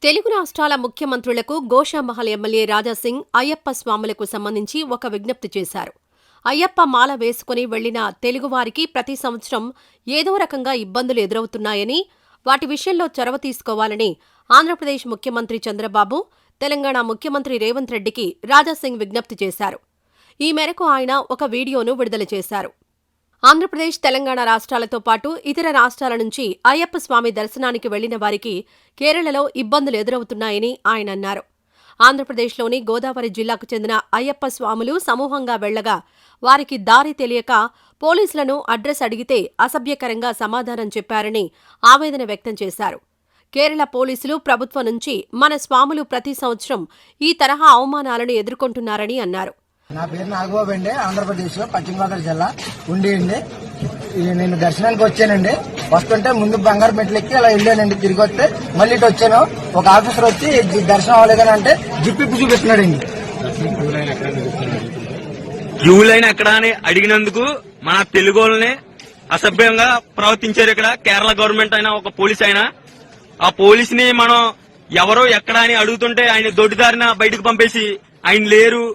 తెలుగు రాష్ట్రాల ముఖ్యమంత్రులకు గోషామహల్ ఎమ్మెల్యే రాజాసింగ్ అయ్యప్ప స్వాములకు సంబంధించి ఒక విజ్ఞప్తి చేశారు. అయ్యప్ప మాల వేసుకుని వెళ్లిన తెలుగువారికి ప్రతి సంవత్సరం ఏదో రకంగా ఇబ్బందులు ఎదురవుతున్నాయని, వాటి విషయంలో చొరవ తీసుకోవాలని ఆంధ్రప్రదేశ్ ముఖ్యమంత్రి చంద్రబాబు, తెలంగాణ ముఖ్యమంత్రి రేవంత్ రెడ్డికి రాజాసింగ్ విజ్ఞప్తి చేశారు. ఈ మేరకు ఆయన ఒక వీడియోను విడుదల చేశారు. ఆంధ్రప్రదేశ్, తెలంగాణ రాష్ట్రాలతో పాటు ఇతర రాష్ట్రాల నుంచి అయ్యప్ప స్వామి దర్శనానికి వెళ్లిన వారికి కేరళలో ఇబ్బందులు ఎదురవుతున్నాయని ఆయన అన్నారు. ఆంధ్రప్రదేశ్లోని గోదావరి జిల్లాకు చెందిన అయ్యప్ప స్వాములు సమూహంగా వెళ్లగా వారికి దారి తెలియక పోలీసులను అడ్రస్ అడిగితే అసభ్యకరంగా సమాధానం చెప్పారని ఆవేదన వ్యక్తం చేశారు. కేరళ పోలీసులు ప్రభుత్వం నుంచి మన స్వాములు ప్రతి సంవత్సరం ఈ తరహా అవమానాలను ఎదుర్కొంటున్నారని అన్నారు. నా పేరు నాగబాబు అండి. ఆంధ్రప్రదేశ్ లో పశ్చిమ గోదావరి జిల్లా ఉండి నేను దర్శనానికి వచ్చానండి. వస్తుంటే ముందు బంగారు మెట్లు ఎక్కి అలా వెళ్ళానండి. తిరిగి వస్తే మళ్ళీ ఇటు వచ్చాను. ఒక ఆఫీసర్ వచ్చి దర్శనం అవ్వలేదని అంటే జిప్పిప్పు చూపిస్తున్నాడండి. క్యూ లైన్ ఎక్కడ అని అడిగినందుకు మన తెలుగు వాళ్ళని అసభ్యంగా ప్రవర్తించారు. ఇక్కడ కేరళ గవర్నమెంట్ అయినా ఒక పోలీస్ అయినా ఆ పోలీస్ ని మనం ఎవరో ఎక్కడ అని అడుగుతుంటే ఆయన దొడ్డిదారిన బయటకు పంపేసి ఆయన లేరు